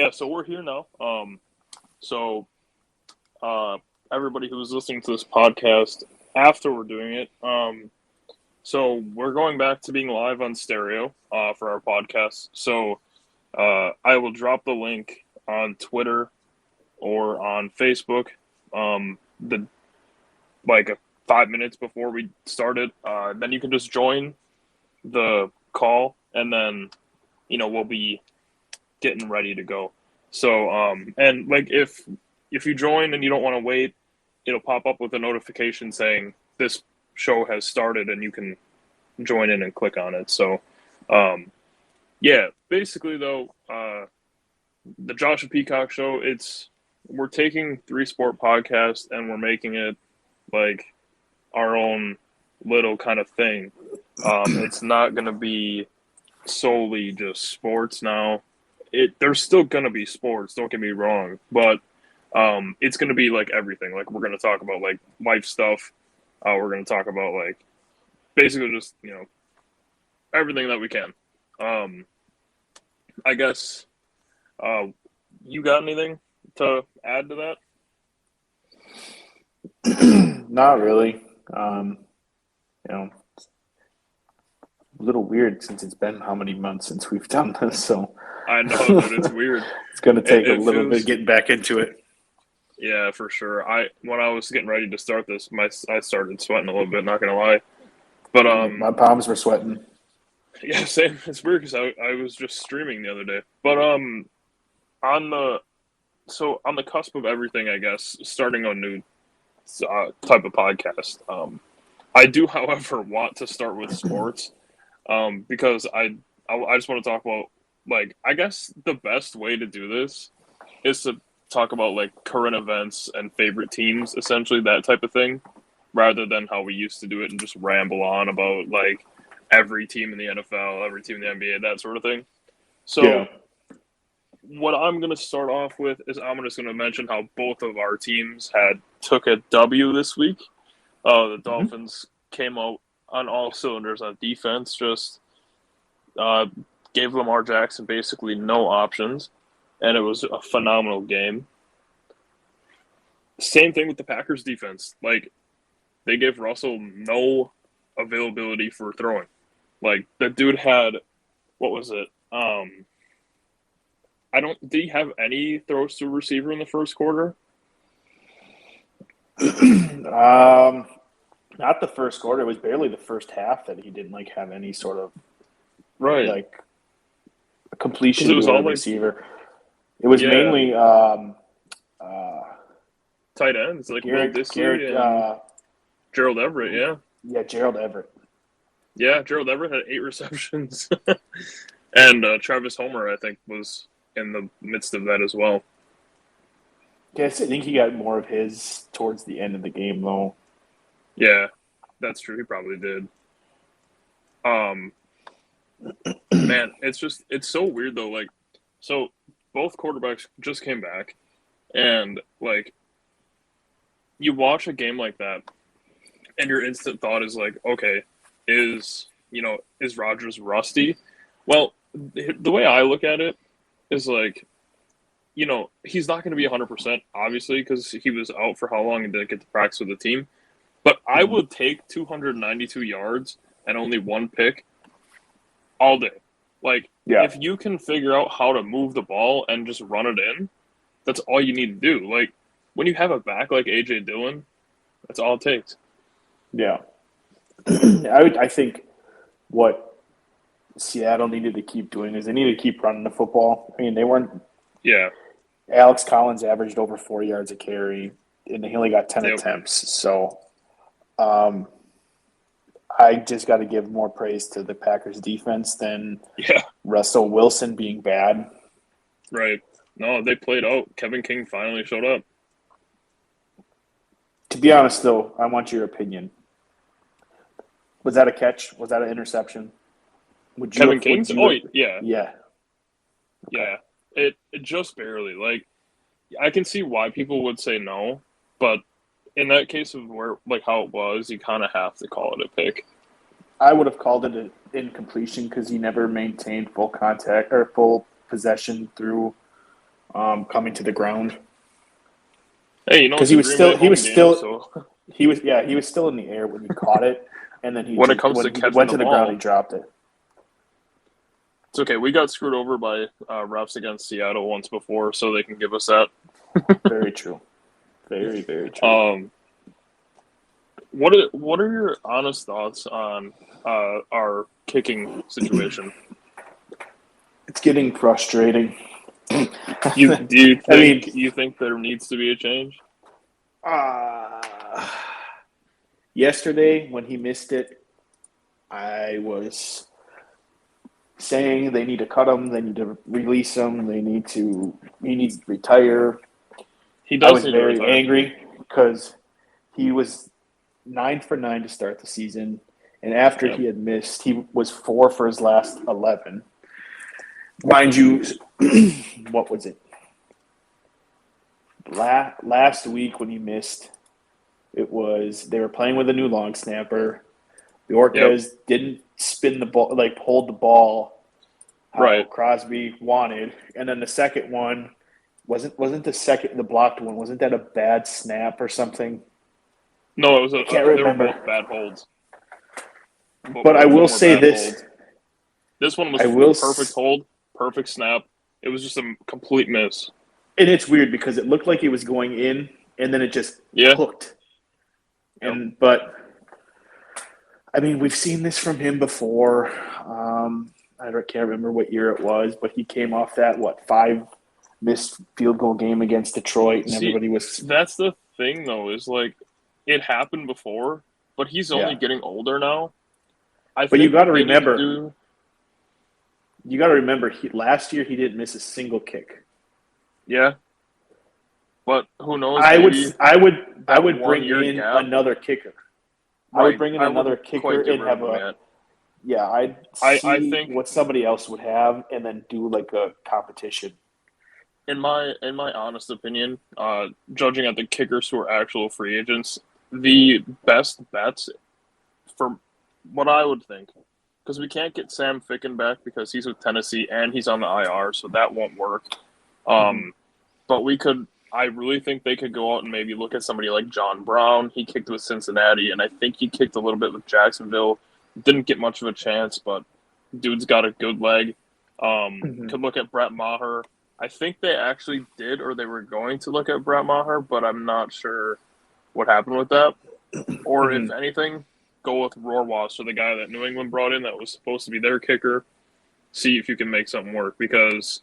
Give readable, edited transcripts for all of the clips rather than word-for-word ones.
yeah, so we're here now. So everybody who was listening to this podcast after we're doing it, so we're going back to being live on stereo for our podcast. So I will drop the link on Twitter or on Facebook. The like 5 minutes before we started, then you can just join the call, and then we'll be getting ready to go. So and like if you join and you don't want to wait, it'll pop up with a notification saying this show has started and you can join in and click on it. So yeah, basically though, the Josh and Pekoc show, we're taking Three Sport Podcast and we're making it like our own little kind of thing. It's not going to be solely just sports now. There's still going to be sports, don't get me wrong, but it's going to be like everything. Like we're going to talk about like life stuff. We're going to talk about like basically just, everything that we can. I guess you got anything to add to that? Not really. A little weird since it's been how many months since we've done this. So I know, dude, it's weird. It's going to take It a little feels- bit getting back into it. Yeah, for sure. When I was getting ready to start this, I started sweating a little bit. Not gonna lie, but My palms were sweating. yeah, same. It's weird because I was just streaming the other day. But on the cusp of everything, I guess, starting a new type of podcast. I do, however, want to start with sports because I just want to talk about, like, I guess the best way to do this is to talk about like current events and favorite teams, essentially that type of thing, rather than how we used to do it and just ramble on about like every team in the NFL, every team in the NBA, that sort of thing. So Yeah. what I'm going to start off with is I'm just going to mention how both of our teams took a W this week. The Dolphins came out on all cylinders on defense, just gave Lamar Jackson basically no options, and it was a phenomenal game. Same thing with the Packers defense. Like, they gave Russell no availability for throwing. Like, the dude had, what was it? Did he have any throws to a receiver in the first quarter? Not the first quarter. It was barely the first half that he didn't like have any sort of Right. a completion 'Cause it was to a all, like- receiver. It was Yeah. mainly Tight ends, like Will Disley and Gerald Everett, yeah. Gerald Everett. Yeah, Gerald Everett had 8 receptions. And Travis Homer, I think, was in the midst of that as well. Yes, I think he got more of his towards the end of the game, though. Yeah, that's true. He probably did. Man, it's so weird, though. Like, so both quarterbacks just came back, and, like, you watch a game like that, and your instant thought is like, okay, is Rodgers rusty? Well, the way I look at it is like, he's not going to be 100%, obviously, because he was out for how long and didn't get to practice with the team. But I would take 292 yards and only 1 pick all day. Like, if you can figure out how to move the ball and just run it in, that's all you need to do. Like, when you have a back like A.J. Dillon, that's all it takes. Yeah. I think what Seattle needed to keep doing is they needed to keep running the football. I mean, they weren't. Yeah. Alex Collins averaged over 4 yards a carry, and he only got 10 attempts. So I just got to give more praise to the Packers defense than Russell Wilson being bad. Right. No, they played out. Kevin King finally showed up. To be honest, though, I want your opinion. Was that a catch? Was that an interception? Kevin King's? Yeah. Yeah. Yeah. It just barely. Like, I can see why people would say no, but in that case of where, like, how it was, you kind of have to call it a pick. I would have called it an incompletion because he never maintained full contact or full possession through coming to the ground. Hey, you know, Because it's a Green Bay home game, so he was still in the air when he caught it, and then when it comes to when he catching went the to the ground, ball, he dropped it. it's okay. We got screwed over by refs against Seattle once before, so they can give us that. Very true. Very, very true. What are your honest thoughts on our kicking situation? It's getting frustrating. Do you think I mean, you think there needs to be a change? Yesterday when he missed it, I was saying they need to cut him, they need to release him, he needs to retire. He I does was need to very retire. angry because he was 9 for 9 to start the season, and after Yep. he had missed, he was 4 for his last 11. Mind you, what was it? Last week when he missed, it was they were playing with a new long snapper. The Orcas didn't spin the ball, like hold the ball how Right. Crosby wanted, and then the second one wasn't the blocked one. Wasn't that a bad snap or something? No, it was I can't they were remember. both bad holds. But I Both of will them were say bad this: holds. This one was I a will, perfect hold, perfect snap. It was just a complete miss. and it's weird because it looked like it was going in, and then it just hooked. Yep. But I mean, we've seen this from him before. I can't remember what year it was, but he came off that 5 missed field goal game against Detroit, and everybody was. That's the thing, though, is like it happened before, but he's only getting older now. But you got to remember. Last year he didn't miss a single kick. Yeah, but who knows? I would bring in another kicker. Right. I would bring in another kicker and have I'd see I think what somebody else would have, and then do like a competition. In my honest opinion, judging at the kickers who are actual free agents, the best bets for what I would think, because we can't get Sam Ficken back because he's with Tennessee and he's on the IR, so that won't work. But we could. I really think they could go out and maybe look at somebody like John Brown. He kicked with Cincinnati, and I think he kicked a little bit with Jacksonville. Didn't get much of a chance, but dude's got a good leg. Could look at Brett Maher. I think they actually did, or they were going to look at Brett Maher, but I'm not sure what happened with that. Or if anything, go with Rohrwasser, the guy that New England brought in that was supposed to be their kicker. See if you can make something work, because,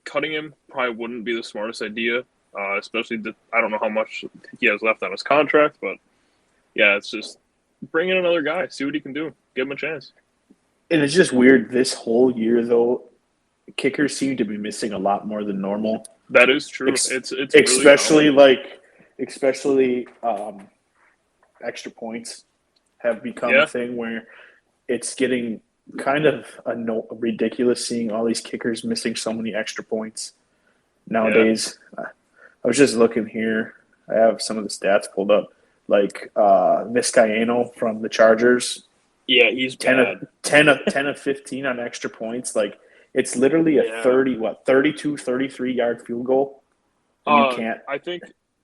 cutting him probably wouldn't be the smartest idea, especially I don't know how much he has left on his contract, but yeah, it's just bring in another guy, see what he can do, give him a chance. And it's just weird this whole year, though, kickers seem to be missing a lot more than normal. That is true. It's especially extra points have become a thing where it's getting kind of ridiculous seeing all these kickers missing so many extra points nowadays. I was just looking here. I have some of the stats pulled up. Like Vizcaino from the Chargers. Yeah, he's 10 of 15 on extra points. Like, it's literally a 32, 33-yard field goal. And you can't. I think,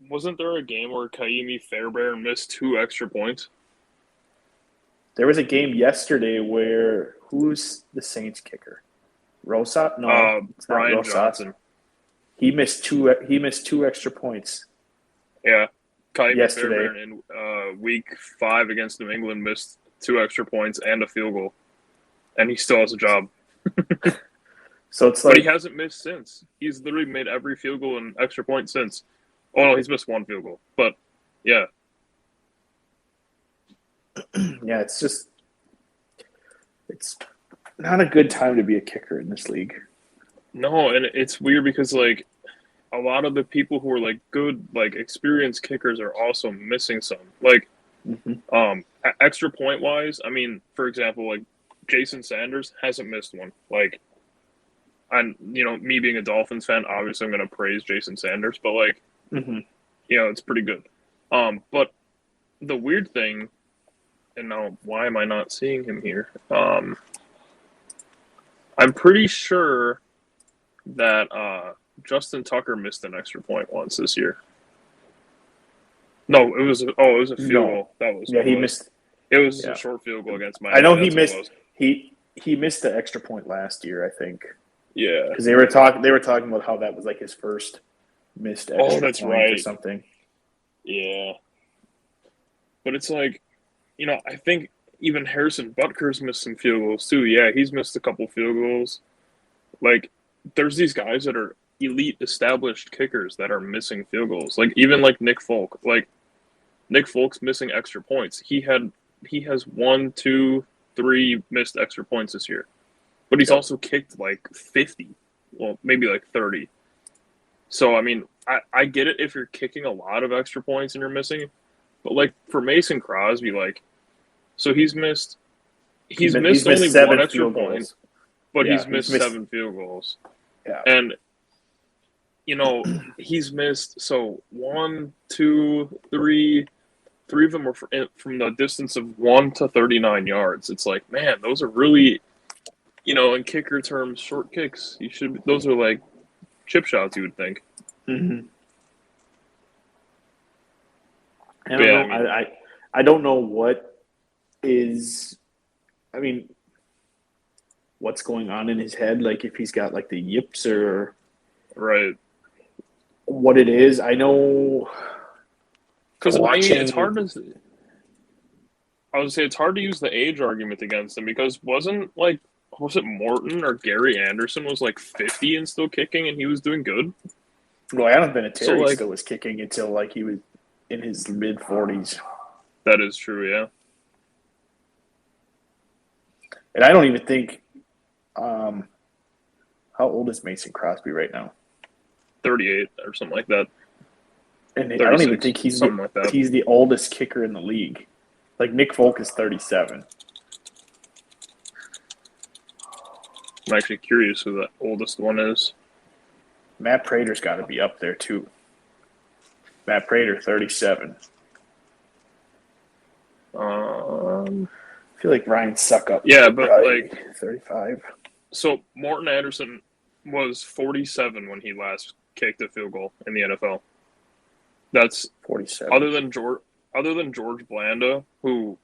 wasn't there a game where Kaimi Fairbairn missed 2 extra points? There was a game yesterday where, who's the Saints kicker? Rosas? No, it's not Brian Rosas. Johnson. He missed two extra points. Yeah. Kaimi yesterday. Fairbairn in week 5 against New England missed 2 extra points and a field goal. And he still has a job. So it's like, but he hasn't missed since. He's literally made every field goal and extra point since. Oh, no, he's missed 1 field goal. But, yeah. Yeah, it's not a good time to be a kicker in this league. No, and it's weird because, like, a lot of the people who are, like, good, like, experienced kickers are also missing some. Like, extra point-wise, I mean, for example, like, Jason Sanders hasn't missed one. Like, and me being a Dolphins fan, obviously I'm going to praise Jason Sanders, but like, it's pretty good. But the weird thing, and now why am I not seeing him here? I'm pretty sure that Justin Tucker missed an extra point once this year. No, it was a field goal. That was he missed. It was Yeah. a short field goal against Miami. I know he missed. He missed the extra point last year, I think. Yeah, because they were talking about how that was like his first missed extra that's point right. or something. Yeah, but it's like, I think even Harrison Butker's missed some field goals too. Yeah, he's missed a couple field goals. Like, there's these guys that are elite established kickers that are missing field goals. Like, even like Nick Folk. Like, Nick Folk's missing extra points. He has 1, 2, 3 missed extra points this year. But he's also kicked like 50. Well, maybe like 30. So, I mean, I get it if you're kicking a lot of extra points and you're missing. But, like, for Mason Crosby, like, so he's missed only 1 extra point, but he's missed 7 field goals. Yeah. And, he's missed, so 1, 2, 3 of them were from the distance of 1 to 39 yards. It's like, man, those are really, in kicker terms, short kicks. Those are like chip shots, you would think. Mm-hmm. I don't know what is. I mean, what's going on in his head? Like, if he's got like the yips or right, what it is. I know because it's hard to. I would say it's hard to use the age argument against him because was it Morton or Gary Anderson was like 50 and still kicking and he was doing good? Well, Adam Vinatieri still was kicking until like he was in his mid 40s. That is true, yeah. And I don't even think. How old is Mason Crosby right now? 38 or something like that. And I don't even think he's the oldest kicker in the league. Like, Nick Folk is 37. I'm actually curious who the oldest one is. Matt Prater's got to be up there, too. Matt Prater, 37. I feel like Ryan Suckup. Yeah, but like 35. So Morton Anderson was 47 when he last kicked a field goal in the NFL. That's 47. Other than George Blanda, who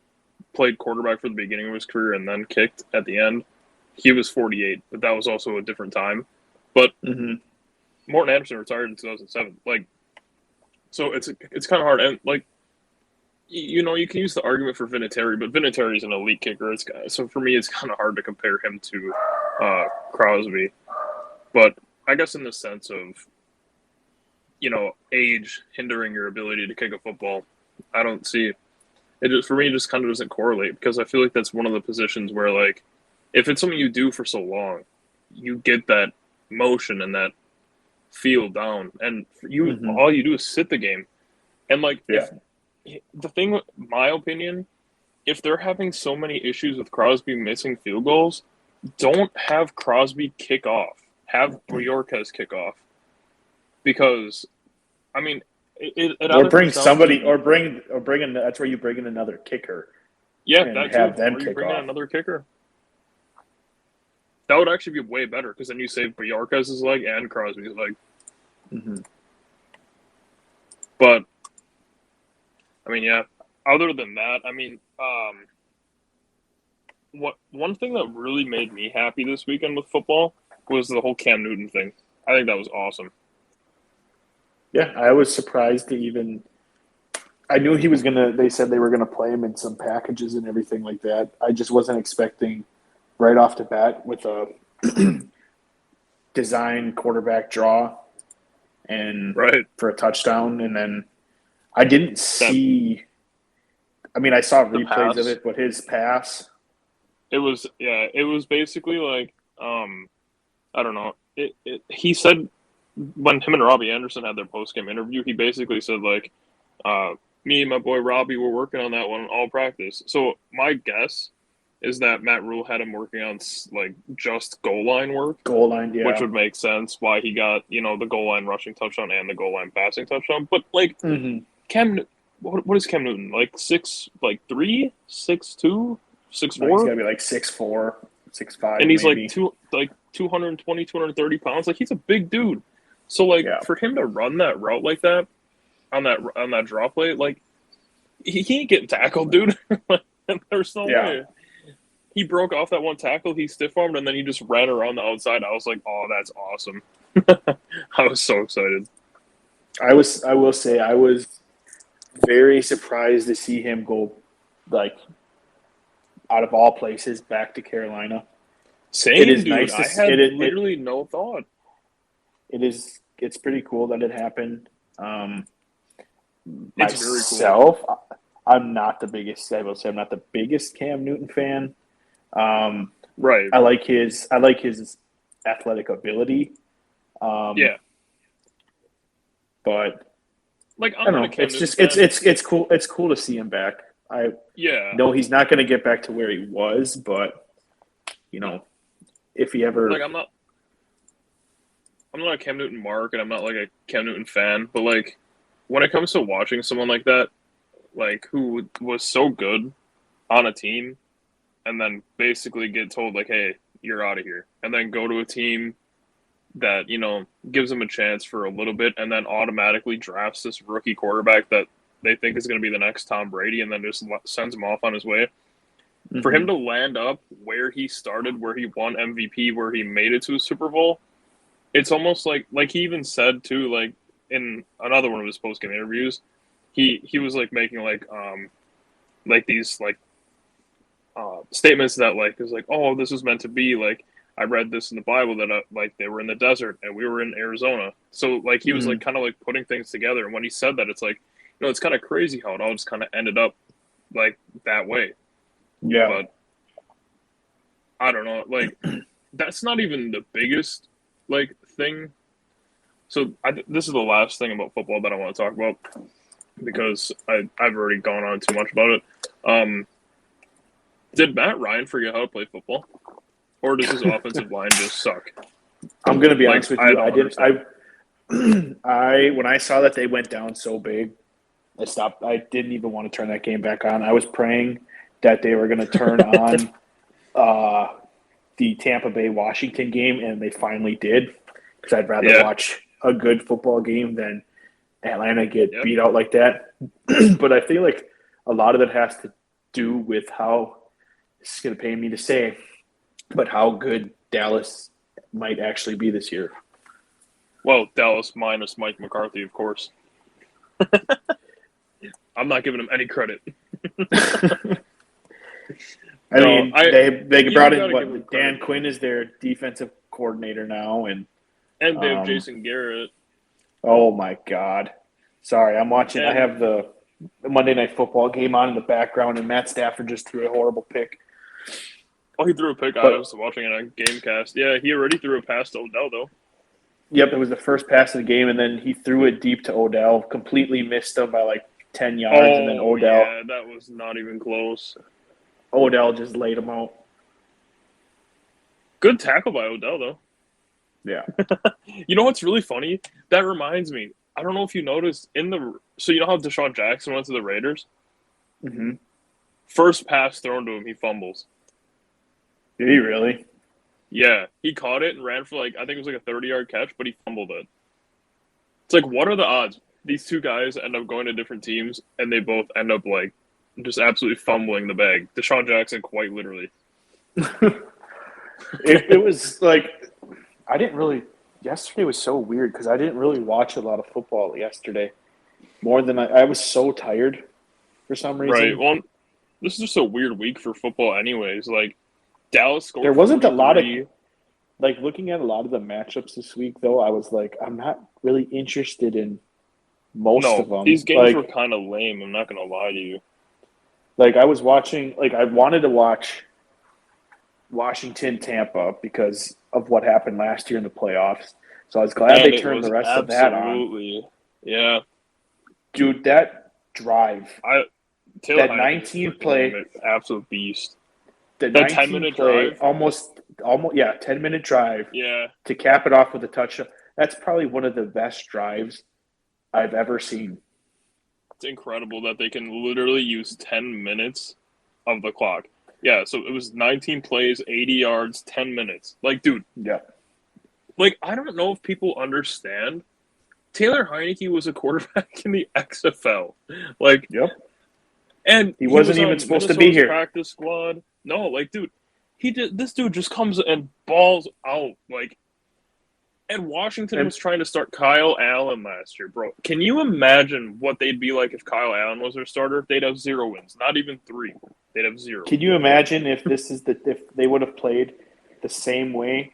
played quarterback for the beginning of his career and then kicked at the end, he was 48, but that was also a different time. But Morton Anderson retired in 2007. Like, so it's kind of hard. And like, you can use the argument for Vinatieri, but Vinatieri's an elite kicker. So for me, it's kind of hard to compare him to Crosby. But I guess in the sense of, age hindering your ability to kick a football, I don't see it. For me, it just kind of doesn't correlate because I feel like that's one of the positions where, like, if it's something you do for so long, you get that motion and that feel down, and all you do is sit the game. And like, if the thing, my opinion, if they're having so many issues with Crosby missing field goals, don't have Crosby kick off. Have Bojorquez kick off. Because, I mean, or bring somebody, or bring in. That's where you bring in another kicker. Yeah, that's have them or you kick bring off. in another kicker. That would actually be way better because then you save Bojorquez's leg and Crosby's leg. But, I mean, yeah. Other than that, I mean, one thing that really made me happy this weekend with football was the whole Cam Newton thing. I think that was awesome. Yeah, I was surprised to even. I knew he was gonna. They said they were gonna play him in some packages and everything like that. I just wasn't expecting right off the bat with a design quarterback draw and for a touchdown, and then I didn't see. I mean, I saw replays of it, but his pass. It was basically like I don't know. He said when him and Robbie Anderson had their post-game interview, he basically said like, me and my boy Robbie were working on that one all practice. So my guess is that Matt Rule had him working on like just goal line work. Goal line, yeah. Which would make sense why he got, the goal line rushing touchdown and the goal line passing touchdown. But like Cam, what is Cam Newton? Like 6'3", 6'2", 6'4"? He's gotta be like 6'4", 6'5", and he's maybe. like 220, 230 pounds. Like, he's a big dude. So, like, Yeah. for him to run that route like that on that drop play, like, he ain't getting tackled, dude. There's no Yeah. way. He broke off that one tackle, he stiff armed, and then he just ran around the outside. I was like, oh, that's awesome. I was so excited. I will say I was very surprised to see him go, like, out of all places back to Carolina. Same, It is dude. nice to I had literally no thought. It's pretty cool that it happened. It's very Myself, I'm not the biggest. I will say I'm not the biggest Cam Newton fan. Right. I like his athletic ability. Yeah. But Like, I don't know. It's just it's cool. It's cool to see him back. I know he's not going to get back to where he was, but you know, if he ever like, I'm not a Cam Newton mark, and I'm not like a Cam Newton fan, but like, when it comes to watching someone like that, like, who was so good on a team, and then basically get told like, hey, you're out of here, and then go to a team that, you know, gives him a chance for a little bit, and then automatically drafts this rookie quarterback that they think is going to be the next Tom Brady, and then just sends him off on his way. Mm-hmm. For him to land up where he started, where he won MVP, where he made it to a Super Bowl, it's almost like he even said too, like, in another one of his post-game interviews, he was like making like these like statements that like is like, oh, this was meant to be, like, I read this in the Bible that like they were in the desert and we were in Arizona. So like he was like kind of like putting things together. And when he said that, it's like, you know, it's kind of crazy how it all just kind of ended up like that way. Yeah. But I don't know. Like, that's not even the biggest like thing. So this is the last thing about football that I want to talk about, because I've already gone on too much about it. Did Matt Ryan forget how to play football? Or does his offensive line just suck? I'm going to be honest with you. I when I saw that they went down so big, I stopped. I didn't even want to turn that game back on. I was praying that they were going to turn on the Tampa Bay Washington game, and they finally did, because I'd rather watch a good football game than Atlanta get beat out like that. But I feel like a lot of it has to do with how, this is going to pain me to say, but how good Dallas might actually be this year. Well, Dallas minus Mike McCarthy, of course. I'm not giving him any credit. I mean, they brought in Dan Quinn is their defensive coordinator now, and they have Jason Garrett. Oh my God! Sorry, I'm watching. I have the Monday Night Football game on in the background, and Matt Stafford just threw a horrible pick. Oh, he threw a pick. I was watching it on Gamecast. Yeah, he already threw a pass to Odell, though. Yep, it was the first pass of the game, and then he threw it deep to Odell. Completely missed him by like 10 yards, and then Odell. Yeah, that was not even close. Odell just laid him out. Good tackle by Odell, though. Yeah. You know what's really funny? That reminds me. I don't know if you noticed so you know how Deshaun Jackson went to the Raiders? Mm-hmm. First pass thrown to him, he fumbles. Did he really? Yeah, he caught it and ran for like, I think it was like a 30-yard catch, but he fumbled it. It's like, what are the odds? These two guys end up going to different teams, and they both end up like just absolutely fumbling the bag. Deshaun Jackson, quite literally. It was like, I didn't really. Yesterday was so weird because I didn't really watch a lot of football yesterday. More than I was so tired for some reason. Right. Well, this is just a weird week for football, anyways. Like, Dallas scored. There wasn't 43. A lot of, like, looking at a lot of the matchups this week, though, I was like, I'm not really interested in most of them. These games were kind of lame, I'm not going to lie to you. Like, I was watching, like, I wanted to watch Washington-Tampa because of what happened last year in the playoffs. So I was glad they turned the rest of that on. Absolutely. Yeah. Dude, that drive. That 19 play. Absolute beast. That 10-minute drive. Almost, 10-minute drive. Yeah. To cap it off with a touchdown. That's probably one of the best drives I've ever seen. It's incredible that they can literally use 10 minutes of the clock. Yeah, so it was 19 plays, 80 yards, 10 minutes. Like, dude, Yeah. like, I don't know if people understand. Taylor Heineke was a quarterback in the XFL. Like, Yep. and He wasn't was even on supposed to be Minnesota's here. practice squad. No, like, dude, this dude just comes and balls out. Like, and Washington was trying to start Kyle Allen last year, bro. Can you imagine what they'd be like if Kyle Allen was their starter? They'd have 0 wins, not even 3. They'd have 0. Can you imagine if if they would have played the same way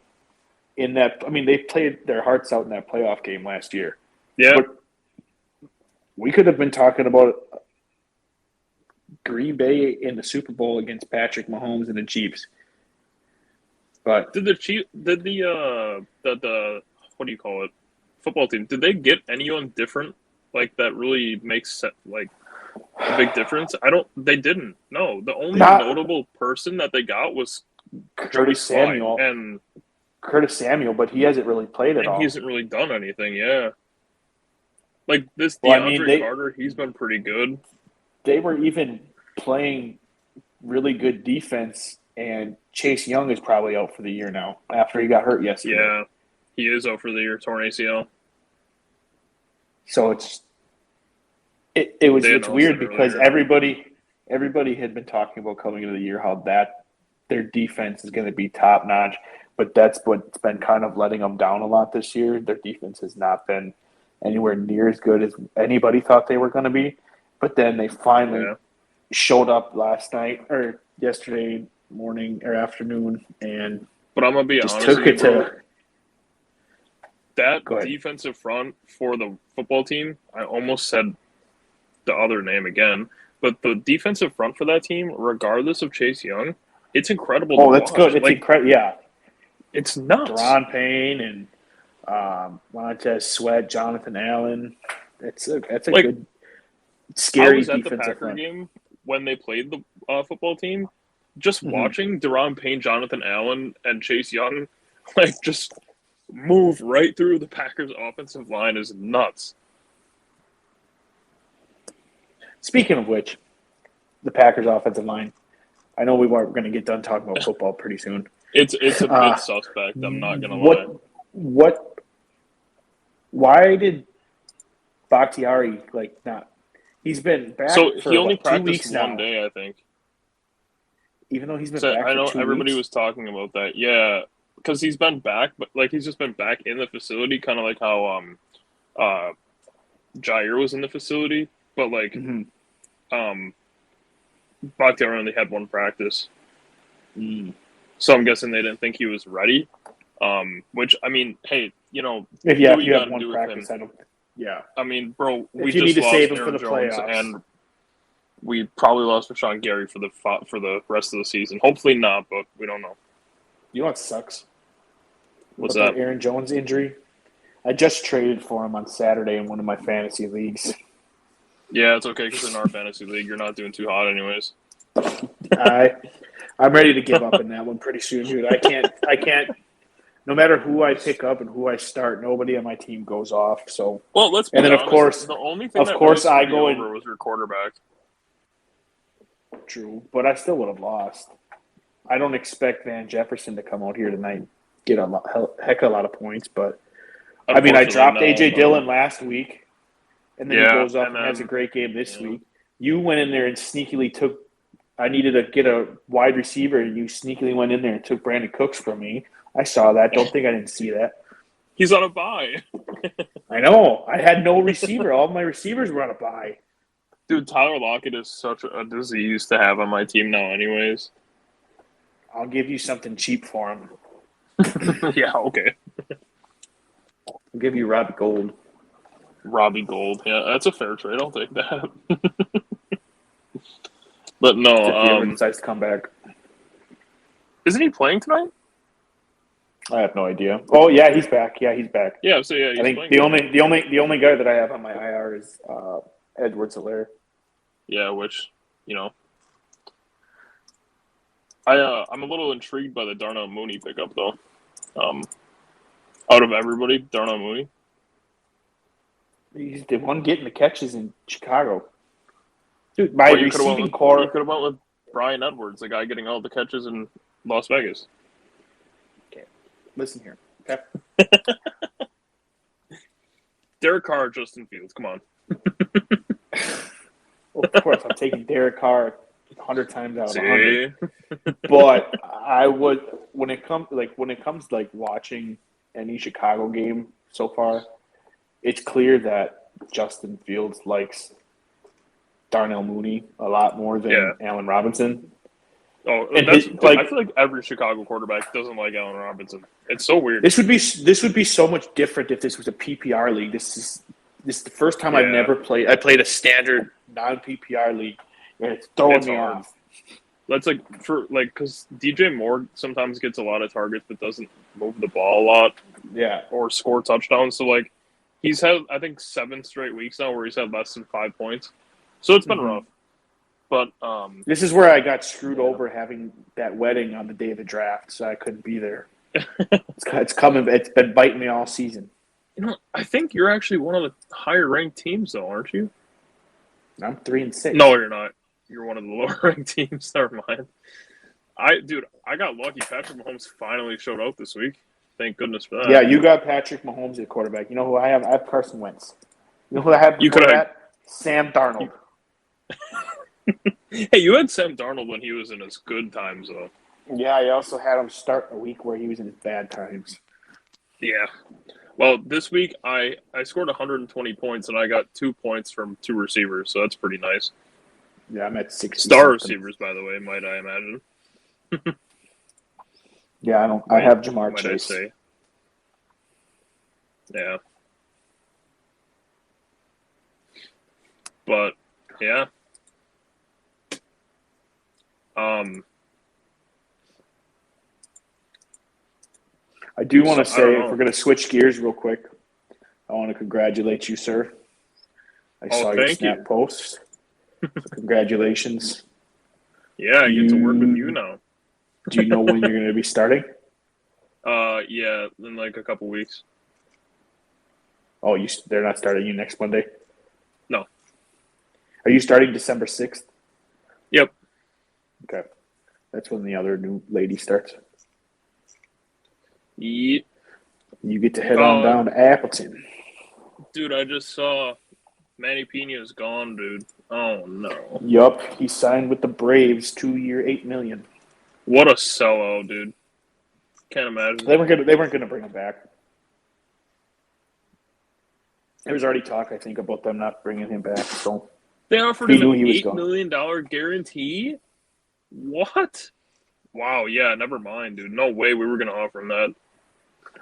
in that? I mean, they played their hearts out in that playoff game last year. Yeah. But we could have been talking about Green Bay in the Super Bowl against Patrick Mahomes and the Chiefs. But Did the what do you call it? Football team, did they get anyone different like that really makes like a big difference? They didn't. No, the only notable person that they got was Curtis Samuel. But he hasn't really played at all. He hasn't really done anything, yeah. Like this DeAndre Carter, he's been pretty good. They were even playing really good defense, and Chase Young is probably out for the year now after he got hurt yesterday. Yeah, he is out for the year, torn ACL. So it's weird because everybody had been talking about coming into the year how their defense is going to be top notch, but that's what's been kind of letting them down a lot this year. Their defense has not been anywhere near as good as anybody thought they were going to be. But then they finally showed up last night or yesterday morning or afternoon, and but I'm gonna be just honest took it to that defensive front for the football team. I almost said the other name again, but the defensive front for that team, regardless of Chase Young, it's incredible. Oh, that's good. It's incredible. Yeah, it's nuts. Deron Payne and Montez Sweat, Jonathan Allen. That's a good, scary defensive front. I was at the Packer game when they played the football team. Just watching Deron Payne, Jonathan Allen, and Chase Young, just move right through the Packers' offensive line is nuts. Speaking of which, the Packers' offensive line. I know we weren't going to get done talking about football pretty soon. It's a bit suspect. I'm not going to lie. Why did Bakhtiari not? He's been back. So for he only about 2 practiced weeks now. one day, I think. Even though he's been back I know for 2 everybody weeks? was talking about that. Yeah, because he's been back, but he's just been back in the facility, kind of like how Jair was in the facility, but Bakhtiari only had one practice. So I'm guessing they didn't think he was ready. Which, I mean, hey, if you have one practice, I don't. Yeah, I mean, bro, we just lost save him for the Jones, playoffs, and we probably lost Rashawn Gary for the rest of the season. Hopefully not, but we don't know. You know what sucks? What's that? Aaron Jones injury. I just traded for him on Saturday in one of my fantasy leagues. Yeah, it's okay because in our fantasy league, you're not doing too hot anyways. I'm ready to give up in that one pretty soon, dude. I can't. No matter who I pick up and who I start, nobody on my team goes off. So let's be honest, of course, the only thing I go over was your quarterback. True, but I still would have lost. I don't expect Van Jefferson to come out here tonight get a heck of a lot of points, but I mean, I dropped AJ Dillon last week, and then he goes up and has a great game this week. You went in there and sneakily took. I needed to get a wide receiver, and you sneakily went in there and took Brandon Cooks from me. I saw that. Don't think I didn't see that. He's on a bye. I know. I had no receiver. All my receivers were on a bye. Dude, Tyler Lockett is such a disease to have on my team now anyways. I'll give you something cheap for him. Yeah, okay. I'll give you Robbie Gold. Robbie Gold. Yeah, that's a fair trade. I'll take that. But no, if he ever decides to come back. Isn't he playing tonight? I have no idea. Oh yeah, he's back. Yeah, he's back. Yeah, so yeah, he's I think playing the only guy that I have on my IR is Edwards-Helaire. Yeah, which I'm a little intrigued by the Darnell Mooney pickup though. Out of everybody, Darnell Mooney. He's the one getting the catches in Chicago. Dude, my receiving core. You could have went with Brian Edwards, the guy getting all the catches in Las Vegas. Okay, listen here. Okay. Derek Carr, Justin Fields. Come on. Well, of course, I'm taking Derek Carr 100 times out of 100. See? But I would, when it comes like watching any Chicago game so far, it's clear that Justin Fields likes Darnell Mooney a lot more than Allen Robinson. Oh, And I feel like every Chicago quarterback doesn't like Allen Robinson. It's so weird. this would be so much different if this was a PPR league. This is the first time I've never played. I played a standard non-PPR league, and it's throwing me off. That's because DJ Moore sometimes gets a lot of targets but doesn't move the ball a lot. Yeah, or score touchdowns. So he's had I think 7 straight weeks now where he's had less than 5 points. So it's been rough. But this is where I got screwed over having that wedding on the day of the draft, so I couldn't be there. It's coming. It's been biting me all season. I think you're actually one of the higher ranked teams, though, aren't you? I'm 3-6. No, you're not. You're one of the lower ranked teams. Never mind. I got lucky. Patrick Mahomes finally showed up this week. Thank goodness for that. Yeah, you got Patrick Mahomes at quarterback. You know who I have? I have Carson Wentz. You know who I have before that? Sam Darnold. Hey, you had Sam Darnold when he was in his good times, though. Yeah, I also had him start a week where he was in his bad times. Yeah. Well, this week I scored 120 points, and I got 2 points from 2 receivers, so that's pretty nice. Yeah, I'm at 60. Star receivers, by the way, might I imagine. Yeah, I have Jamar Chase. I say. Yeah. But, yeah. I do want to say, if we're going to switch gears real quick, I want to congratulate you, sir. I saw your Snap post. So congratulations. Yeah, I get to work with you now. Do you know when you're going to be starting? Yeah, in like a couple weeks. Oh, they're not starting you next Monday? No. Are you starting December 6th? Yep. Okay. That's when the other new lady starts. Yeah. You get to head on down to Appleton. Dude, I just saw Manny Pena's gone, dude. Oh, no. Yup. He signed with the Braves, 2-year, $8 million. What a sellout, dude. Can't imagine. They weren't gonna bring him back. There was already talk, I think, about them not bringing him back. So they offered him an $8 million guarantee? What? Wow, yeah, never mind, dude. No way we were going to offer him that.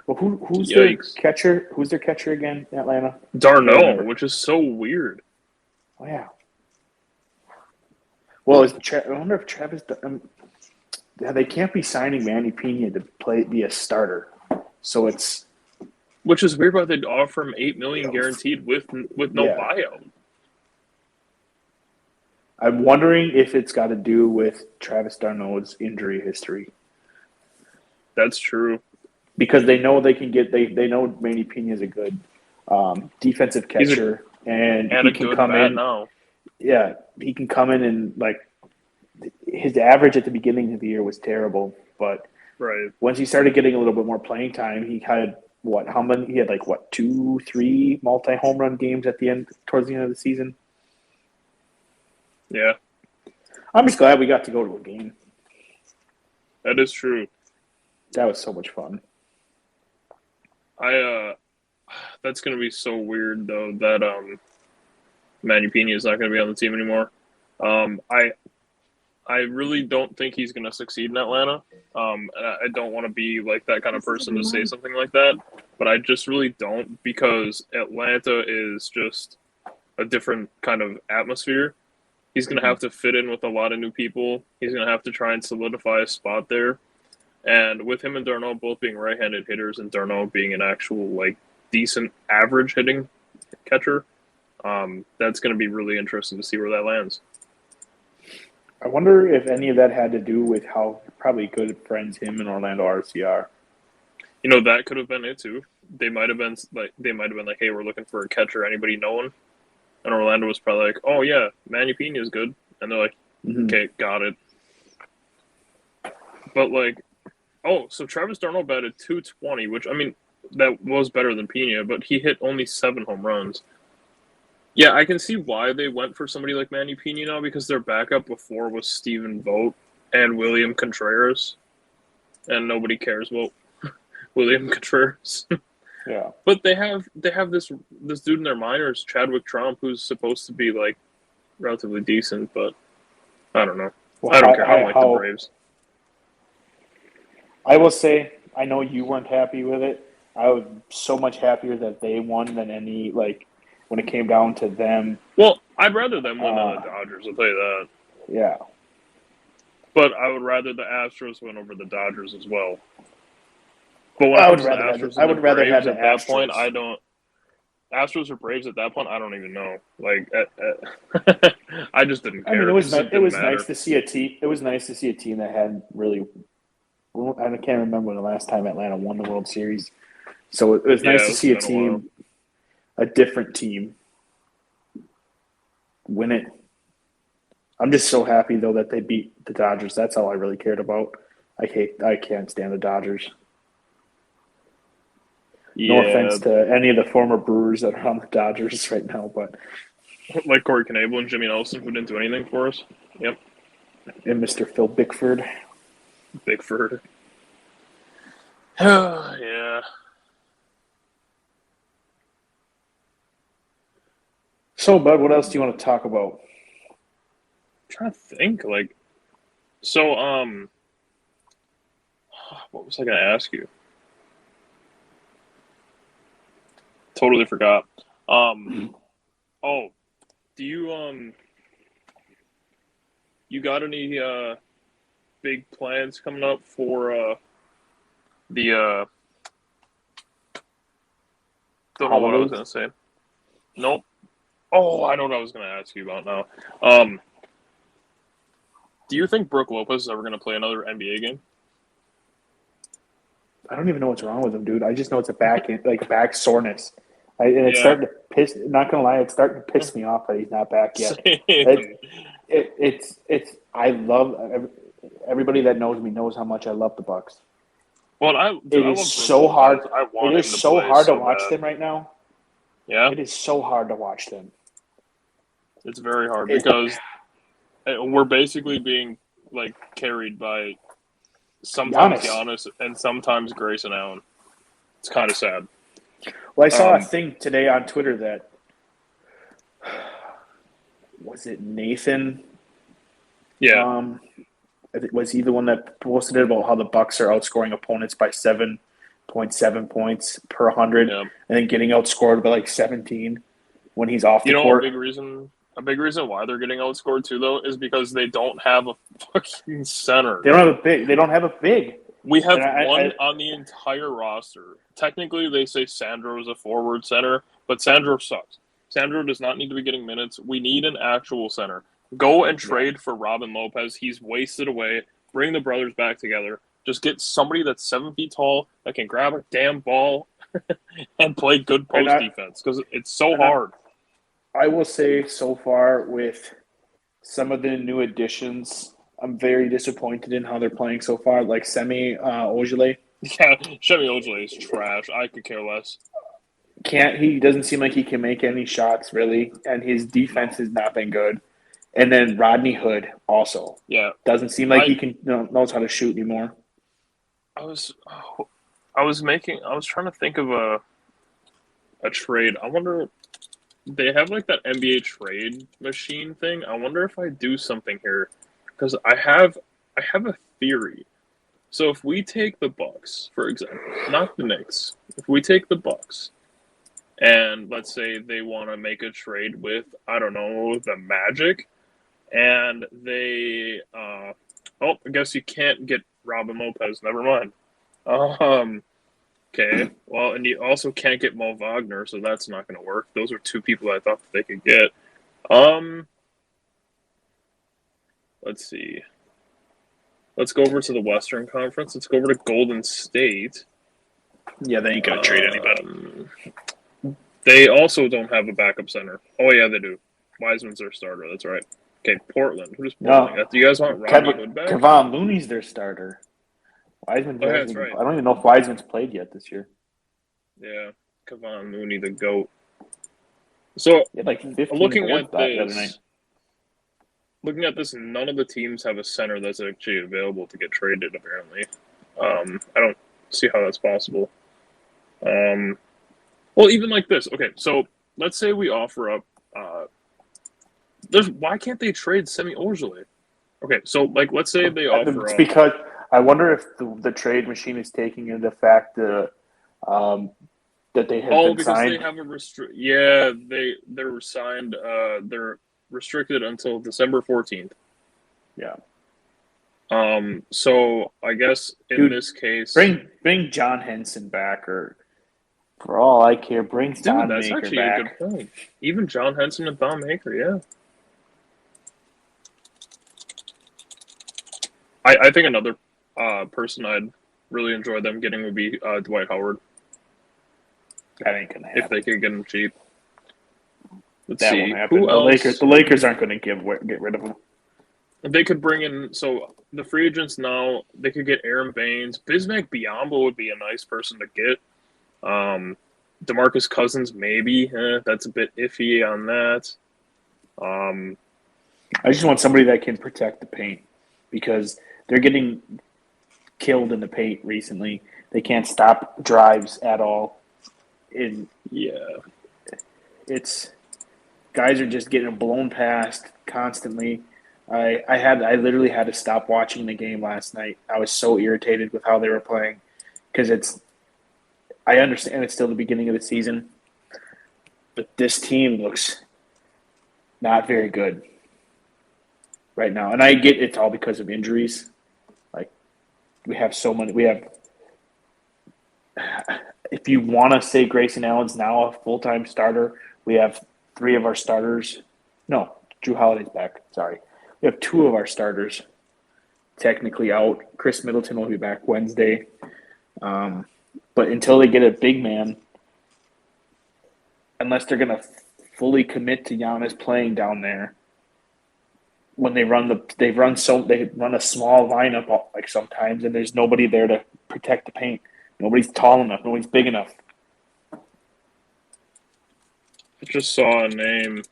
Well, who's their catcher? Who's their catcher again in Atlanta? Darno, which is so weird. Oh, yeah. Well, I wonder if Travis yeah, they can't be signing Manny Pena to be a starter. So it's... Which is weird, but they'd offer him $8 million guaranteed with no buyout. I'm wondering if it's got to do with Travis Darno's injury history. That's true. Because they know they can get they know Manny Pena is a good defensive catcher, and he can come in now. Yeah, he can come in and his average at the beginning of the year was terrible, but once he started getting a little bit more playing time, he had how many? He had 2, 3 multi-home run games towards the end of the season. Yeah. I'm just glad we got to go to a game. That is true. That was so much fun. That's going to be so weird, though, that Manny Pena is not going to be on the team anymore. I really don't think he's going to succeed in Atlanta. And I don't want to be that kind of person to say something like that, but I just really don't, because Atlanta is just a different kind of atmosphere. He's going to have to fit in with a lot of new people. He's going to have to try and solidify a spot there. And with him and Darno both being right-handed hitters and Darno being an actual, decent average hitting catcher, that's going to be really interesting to see where that lands. I wonder if any of that had to do with how probably good friends him and Orlando RC are. That could have been it, too. They might have been like, hey, we're looking for a catcher. Anybody know one? And Orlando was probably like, oh, yeah, Manny Pena is good. And they're like, okay, got it. But like, oh, so Travis Darno batted 220, which I mean that was better than Pena, but he hit only 7 home runs. Yeah, I can see why they went for somebody like Manny Pena now because their backup before was Steven Vogt and William Contreras, and nobody cares about William Contreras. Yeah. But they have this dude in their minors, Chadwick Trump, who's supposed to be like relatively decent, but I don't know. Well, I don't care. I don't like the Braves. I will say, I know you weren't happy with it. I was so much happier that they won than any, like, when it came down to them. Well, I'd rather them win than the Dodgers, I'll tell you that. Yeah. But I would rather the Astros win over the Dodgers as well. But when I it would comes to the rather Astros I would rather have the at that Astros. point, I don't. Astros or Braves at that point, I don't even know. Like, I just didn't care. I mean, it was matter. nice to see a team. It was nice to see a team that had really. I can't remember when the last time Atlanta won the World Series. So it was nice to see a team, a different team, win it. I'm just so happy though that they beat the Dodgers. That's all I really cared about. I can't stand the Dodgers. Yeah. No offense to any of the former Brewers that are on the Dodgers right now, but like Corey Knebel and Jimmy Nelson, who didn't do anything for us. Yep. And Mr. Phil Bickford. Bickford. Yeah. So, Bud, what else do you want to talk about? I'm trying to think. Like, so, what was I going to ask you? Totally forgot. Oh, do you you got any big plans coming up for the don't know what I was gonna say. Nope. Oh, I know what I was gonna ask you about now. Do you think Brook Lopez is ever gonna play another NBA game? I don't even know what's wrong with him, dude. I just know it's a back soreness. It's starting to piss. Not gonna lie, it's starting to piss me off that he's not back yet. It's. I love everybody that knows me knows how much I love the Bucks. Well, it is so hard. It is so hard to watch them right now. Yeah, it is so hard to watch them. It's very hard because we're basically being like carried by sometimes Giannis and sometimes Grayson Allen. It's kind of sad. Well, I saw a thing today on Twitter that was it Nathan? Yeah. Was he the one that posted it about how the Bucks are outscoring opponents by 7.7 points per 100, and then getting outscored by like 17 when he's off the court? A big reason why they're getting outscored too, though, is because they don't have a fucking center. They don't have a big. We have one on the entire roster. Technically, they say Sandro is a forward center, but Sandro sucks. Sandro does not need to be getting minutes. We need an actual center. Go and trade for Robin Lopez. He's wasted away. Bring the brothers back together. Just get somebody that's 7 feet tall that can grab a damn ball and play good post defense because it's so hard. I will say so far with some of the new additions, I'm very disappointed in how they're playing so far. Like Semi Ojeleye. Yeah, Semi Ojeleye is trash. I could care less. He doesn't seem like he can make any shots really, and his defense has not been good. And then Rodney Hood also. Yeah, doesn't seem like he knows how to shoot anymore. I was trying to think of a trade. I wonder. They have like that NBA trade machine thing. I wonder if I do something here because I have a theory. So if we take the Bucks, for example, not the Knicks, if we take the Bucks, and let's say they want to make a trade with I don't know the Magic, and they I guess you can't get Robin Lopez. Never mind. Okay, well, and you also can't get Mo Wagner, so that's not going to work. Those are two people I thought that they could get. Let's see. Let's go over to the Western Conference. Let's go over to Golden State. Yeah, they ain't going to trade anybody. They also don't have a backup center. Oh, yeah, they do. Wiseman's their starter. That's right. Okay, Portland. Who's Portland? Do you guys want Rodney Hood back? Kevon Looney's their starter. Wiseman Oh, yeah, hasn't that's even. right. I don't even know if Wiseman's played yet this year. Yeah, Kevon Mooney, the GOAT. So, He had like 15 looking boards at that the other night. this, none of the teams have a center that's actually available to get traded. Apparently, I don't see how that's possible. Well, even like this. Okay, so let's say we offer up. Why can't they trade Semi Orzulay? Okay, so like let's say they offer It's up. because I wonder if the trade machine is taking into the fact um, that they have Oh, been because they signed. have a Yeah, they're signed. They're restricted until December 14th. Yeah. So I guess in Dude, this case, bring John Henson back, or for all I care, bring dude, Thon that's Maker actually a good back. point. Even John Henson and Thon Maker, yeah. I think another person I'd really enjoy them getting would be Dwight Howard That ain't gonna if they happen. could get him cheap. Let's That see won't happen. who else The Lakers aren't going to get rid of him. they could bring in. So the free agents now they could get Aaron Baines, Bismack Biyombo would be a nice person to get. DeMarcus Cousins maybe that's a bit iffy on that. I just want somebody that can protect the paint because they're getting killed in the paint recently. They can't stop drives at all. Yeah, It's guys are just getting blown past constantly. I literally had to stop watching the game last night. I was so irritated with how they were playing because I understand it's still the beginning of the season, but this team looks not very good right now. And I get it's all because of injuries. Like we have so many. We have. If you want to say Grayson Allen's now a full-time starter, we have three of our starters. No, Drew Holiday's back. Sorry. We have two of our starters technically out. Chris Middleton will be back Wednesday. But until they get a big man, unless they're going to fully commit to Giannis playing down there, when they run a small lineup like sometimes, and there's nobody there to protect the paint. Nobody's tall enough. Nobody's big enough. I just saw a name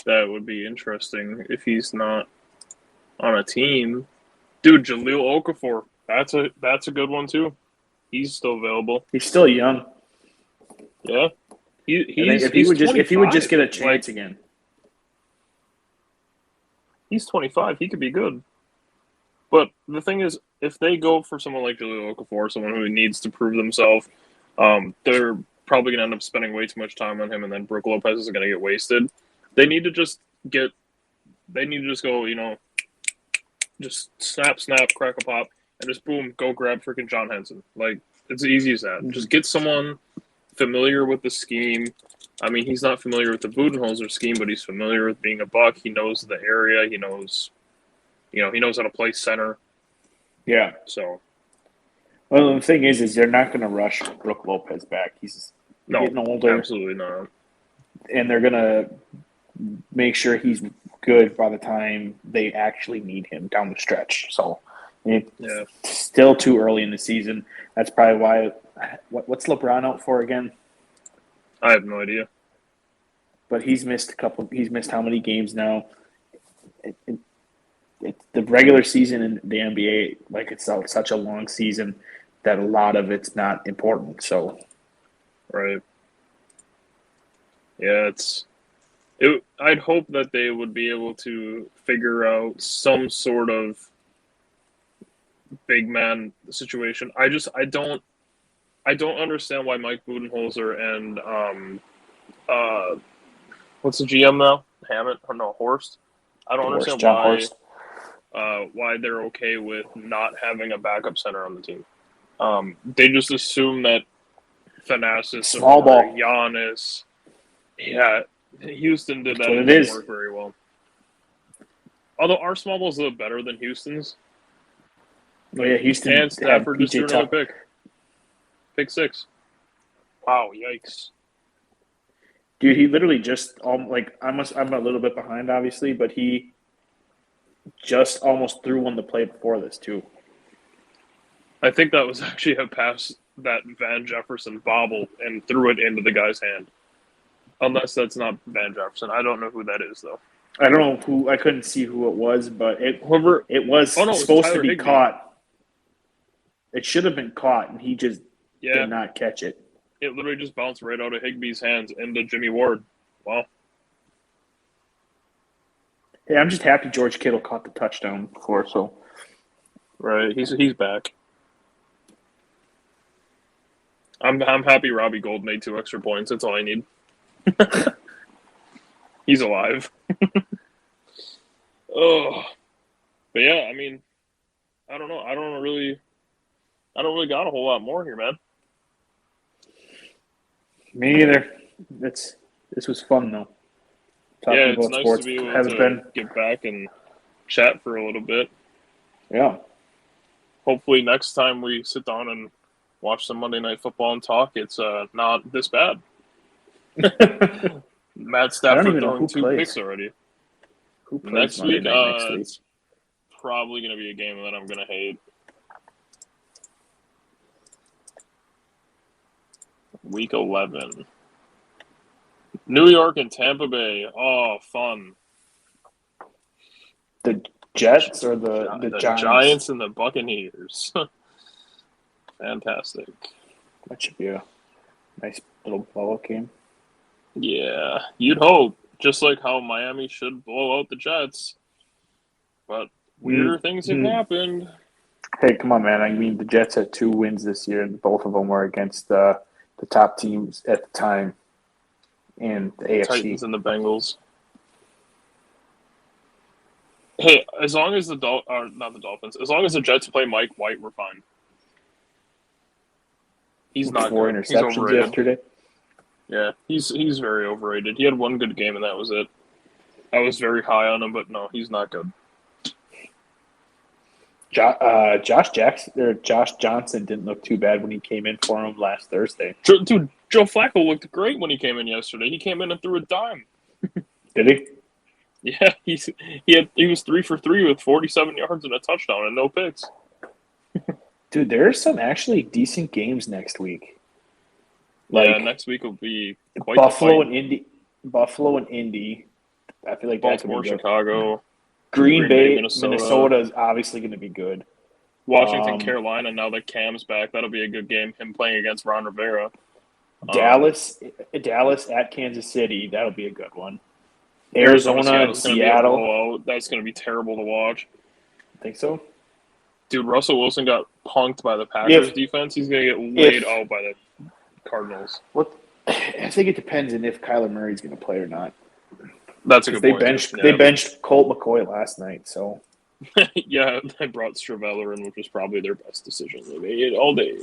that would be interesting if he's not on a team. Dude, Jahlil Okafor. That's a good one too. He's still available. He's still young. Yeah. If he would just get a chance again. He's 25. He could be good. But the thing is, if they go for someone like Jahlil Okafor, someone who needs to prove themselves, they're probably going to end up spending way too much time on him, and then Brook Lopez is going to get wasted. They need to just go, just snap, crack a pop, and just boom, go grab freaking John Henson. Like, it's as easy as that. Just get someone familiar with the scheme. I mean, he's not familiar with the Budenholzer scheme, but he's familiar with being a Buck. He knows the area. He knows how to play center. Yeah. So. Well, the thing is they're not going to rush Brook Lopez back. He's getting older. Absolutely not. And they're going to make sure he's good by the time they actually need him down the stretch. So it's still too early in the season. That's probably why. What's LeBron out for again? I have no idea. But he's missed how many games now? It's the regular season in the NBA, like it's such a long season that a lot of it's not important. So, right. Yeah, I'd hope that they would be able to figure out some sort of big man situation. I don't understand why Mike Budenholzer and what's the GM now? Hammett? Oh, no, Horst. I don't understand why they're okay with not having a backup center on the team. They just assume that Thanasis small or ball Giannis. Yeah, Houston did that. That's what and it didn't is. work very well. Although our small ball is a little better than Houston's. Oh, yeah, Houston and Stafford had just threw another pick 6. Wow, yikes! Dude, he literally just I'm a little bit behind, obviously, but he just almost threw one to play before this too. I think that was actually a pass that Van Jefferson bobbled and threw it into the guy's hand. Unless that's not Van Jefferson. I don't know who that is, though. I don't know who. I couldn't see who it was, but it was Oh, no, it was supposed to Tyler be Higbee. caught. It should have been caught, and he just Yeah, did not catch it. it literally just bounced right out of Higbee's hands into Jimmy Ward. Wow. Yeah, I'm just happy George Kittle caught the touchdown before. So Right, he's back. I'm happy Robbie Gold made 2 extra points. That's all I need. He's alive. Oh, but yeah, I mean, I don't know. I don't really got a whole lot more here, man. me either. This was fun though. Talking Yeah, it's about nice sports to be able hasn't to been. get back and chat for a little bit. Yeah. Hopefully, next time we sit down and watch some Monday Night Football and talk, it's not this bad. Matt Stafford throwing 2 picks already. Who plays Next Monday week, night next week? it's probably going to be a game that I'm going to hate. Week 11. New York and Tampa Bay. Oh, fun. The Jets or the Giants? Giants and the Buccaneers. Fantastic. That should be a nice little blowout game. Yeah, you'd hope. Just like how Miami should blow out the Jets. But weirder things have happened. Hey, come on, man. I mean, the Jets had 2 wins this year, and both of them were against the top teams at the time in the AFC. Titans and the Bengals. Hey, as long as not the Dolphins, as long as the Jets play Mike White, we're fine. He's not 4 good. He's interceptions overrated. yesterday. Yeah, he's very overrated. He had 1 good game, and that was it. I was very high on him, but no, he's not good. Josh Johnson didn't look too bad when he came in for him last Thursday. Dude, Joe Flacco looked great when he came in yesterday. He came in and threw a dime. Did he? Yeah, he was 3 for 3 with 47 yards and a touchdown and no picks. Dude, there are some actually decent games next week. Yeah, next week will be quite Buffalo the and Indy. Buffalo and Indy. I feel like that's Baltimore, going to be good. Chicago, Green Bay, Minnesota. Minnesota is obviously going to be good. Washington, Carolina. Now that Cam's back, that'll be a good game. Him playing against Ron Rivera. Dallas at Kansas City. That'll be a good one. Arizona and Seattle. That's going to be terrible to watch. Think so? Dude, Russell Wilson got punked by the Packers defense. He's going to get laid out by the Cardinals. I think it depends on if Kyler Murray's going to play or not. That's a good point. They benched Colt McCoy last night, so. Yeah, they brought Straveller in, which was probably their best decision. They made it all day.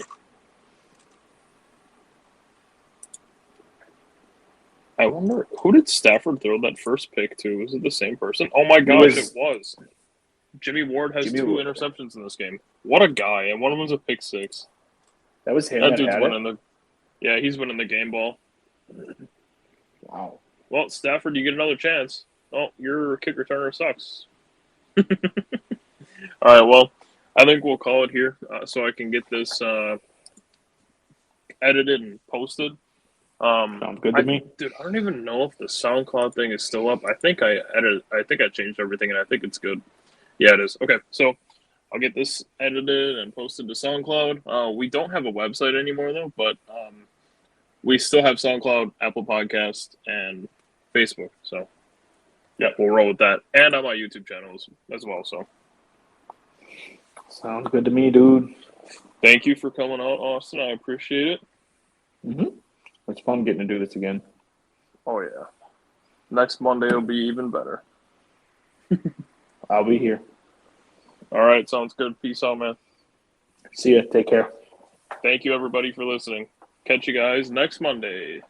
I wonder, who did Stafford throw that first pick to? Was it the same person? Oh my gosh, it was. Jimmy Ward has 2 interceptions in this game. What a guy, and one of them was a pick 6. That was him. That dude's winning he's winning the game ball. Wow. Well, Stafford, you get another chance. Oh, your kick returner sucks. All right, well, I think we'll call it here so I can get this edited and posted. Sounds good to me. Dude, I don't even know if the SoundCloud thing is still up. I think I changed everything, and I think it's good. Yeah, it is. Okay, so I'll get this edited and posted to SoundCloud. We don't have a website anymore, though, but we still have SoundCloud, Apple Podcast, and Facebook. So, yeah, we'll roll with that. And on my YouTube channels as well. So, sounds good to me, dude. Thank you for coming out, Austin. I appreciate it. Mm-hmm. It's fun getting to do this again. Oh, yeah. Next Monday will be even better. I'll be here. All right, sounds good. Peace out, man. See ya. Take care. Thank you, everybody, for listening. Catch you guys next Monday.